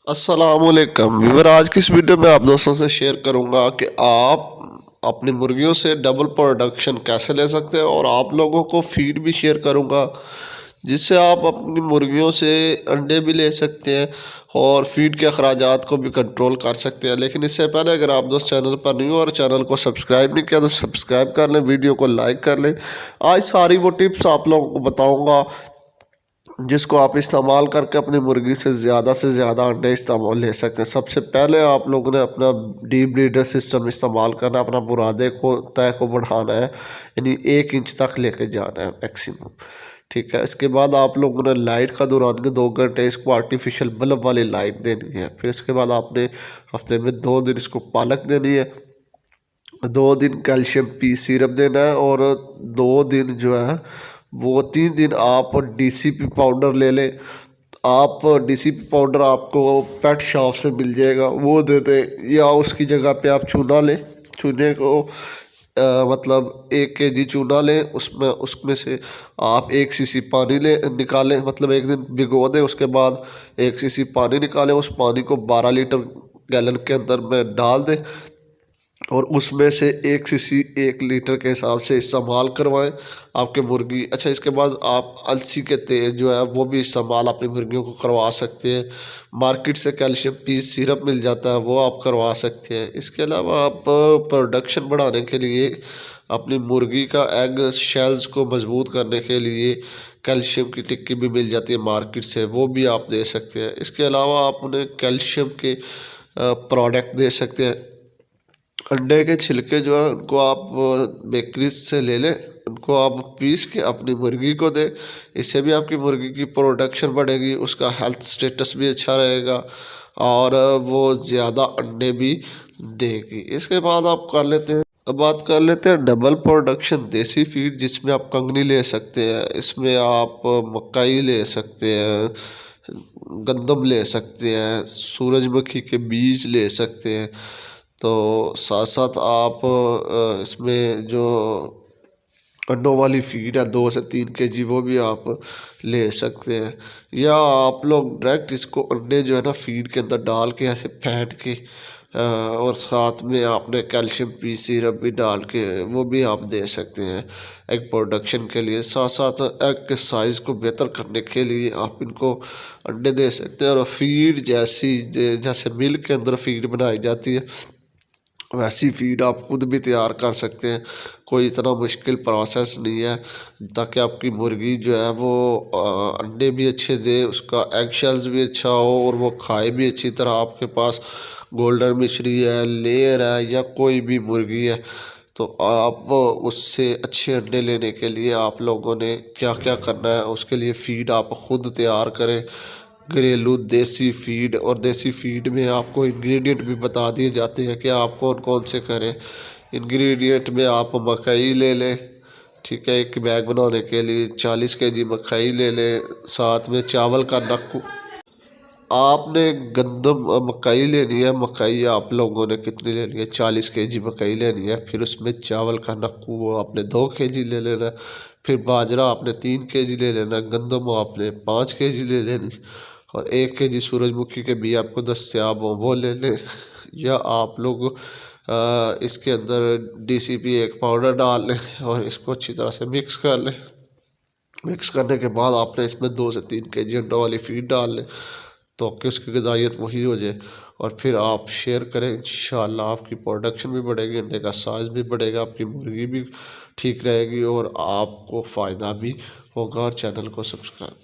अस्सलामुअलैकुम व्यूअर, आज की इस वीडियो में आप दोस्तों से शेयर करूंगा कि आप अपनी मुर्गियों से डबल प्रोडक्शन कैसे ले सकते हैं और आप लोगों को फीड भी शेयर करूंगा जिससे आप अपनी मुर्गियों से अंडे भी ले सकते हैं और फीड के अखराजात को भी कंट्रोल कर सकते हैं। लेकिन इससे पहले अगर आप दोस्त चैनल पर नहीं हो और चैनल को सब्सक्राइब नहीं किया तो सब्सक्राइब कर लें, वीडियो को लाइक कर लें। आज सारी वो टिप्स आप लोगों को बताऊँगा जिसको आप इस्तेमाल करके अपनी मुर्गी से ज़्यादा अंडे इस्तेमाल ले सकते हैं। सबसे पहले आप लोगों ने अपना डीप ब्रीडर सिस्टम इस्तेमाल करना है, अपना बुरादे को तय को बढ़ाना है, यानी 1 इंच तक लेके जाना है मैक्सिमम। ठीक है, इसके बाद आप लोगों ने लाइट का दौरान के 2 घंटे इसको आर्टिफिशियल बल्ब वाली लाइट देनी है। फिर इसके बाद आपने हफ्ते में 2 दिन इसको पालक देनी है, 2 दिन कैल्शियम पी सिरप देना है और 2 दिन जो है वो 3 दिन आप डीसीपी पाउडर ले लें। आप डीसीपी पाउडर आपको पेट शॉप से मिल जाएगा, वो दे दें या उसकी जगह पे आप चूना लें। चूने को मतलब 1 kg चूना लें, उसमें उसमें से आप 1 cc पानी ले निकालें, मतलब 1 दिन भिगो दें। उसके बाद 1 cc पानी निकालें, उस पानी को 12 लीटर गैलन के अंदर में डाल दें और उसमें से 1 cc 1 लीटर के हिसाब से इस्तेमाल करवाएं आपके मुर्गी। अच्छा, इसके बाद आप अलसी के तेल जो है वो भी इस्तेमाल अपनी मुर्गियों को करवा सकते हैं। मार्केट से कैल्शियम पी सिरप मिल जाता है, वो आप करवा सकते हैं। इसके अलावा आप प्रोडक्शन बढ़ाने के लिए अपनी मुर्गी का एग शेल्स को मजबूत करने के लिए कैल्शियम की टिक्की भी मिल जाती है मार्केट से, वो भी आप दे सकते हैं। इसके अलावा आप उन्हें कैल्शियम के प्रोडक्ट दे सकते हैं। अंडे के छिलके जो है उनको आप बेकरी से ले लें, उनको आप पीस के अपनी मुर्गी को दें। इससे भी आपकी मुर्गी की प्रोडक्शन बढ़ेगी, उसका हेल्थ स्टेटस भी अच्छा रहेगा और वो ज़्यादा अंडे भी देगी। इसके बाद आप कर लेते हैं, अब बात कर लेते हैं डबल प्रोडक्शन देसी फीड, जिसमें आप कंगनी ले सकते हैं, इसमें आप मकई ले सकते हैं, गंदम ले सकते हैं, सूरजमुखी के बीज ले सकते हैं। तो साथ साथ आप इसमें जो अंडों वाली फीड है 2 से 3 kg, वो भी आप ले सकते हैं। या आप लोग डायरेक्ट इसको अंडे जो है ना फीड के अंदर डाल के ऐसे फेंट के और साथ में आपने कैल्शियम पी सिरप भी डाल के वो भी आप दे सकते हैं एग प्रोडक्शन के लिए। साथ साथ एग के साइज़ को बेहतर करने के लिए आप इनको अंडे दे सकते हैं। और फीड जैसे मिल्क के अंदर फीड बनाई जाती है वैसी फीड आप खुद भी तैयार कर सकते हैं, कोई इतना मुश्किल प्रोसेस नहीं है, ताकि आपकी मुर्गी जो है वो अंडे भी अच्छे दे, उसका एग शेल्स भी अच्छा हो और वो खाए भी अच्छी तरह। आपके पास गोल्डन मिश्री है, लेयर है या कोई भी मुर्गी है, तो आप उससे अच्छे अंडे लेने के लिए आप लोगों ने क्या क्या करना है, उसके लिए फ़ीड आप खुद तैयार करें। घरेलू देसी फीड, और देसी फीड में आपको इंग्रेडिएंट भी बता दिए जाते हैं कि आप कौन कौन से करें। इंग्रेडिएंट में आप मकई ले लें, ठीक है, एक बैग बनाने के लिए 40 kg मकई ले लें। साथ में चावल का नक्कू, आपने गंदम मकई लेनी है। मकई आप लोगों ने कितनी लेनी है? 40 kg मकई लेनी है। फिर उसमें चावल का नक्कू वो आपने 2 kg ले लेना है। फिर बाजरा आपने 3 kg ले लेना है। गंदम आपने 5 kg ले लेनी, और 1 kg सूरजमुखी के बीज आपको दस्तियाब हो वो ले लें। या आप लोग इसके अंदर DCP एक पाउडर डाल लें और इसको अच्छी तरह से मिक्स कर लें। मिक्स करने के बाद आपने इसमें 2 से 3 kg अंडों वाली फीड डाल लें, तो कि उसकी ग़िज़ाइयत वही हो जाए। और फिर आप शेयर करें, इंशाल्लाह आपकी प्रोडक्शन भी बढ़ेगी, अंडे का साइज़ भी बढ़ेगा, आपकी मुर्गी भी ठीक रहेगी और आपको फ़ायदा भी होगा। और चैनल को सब्सक्राइब करें।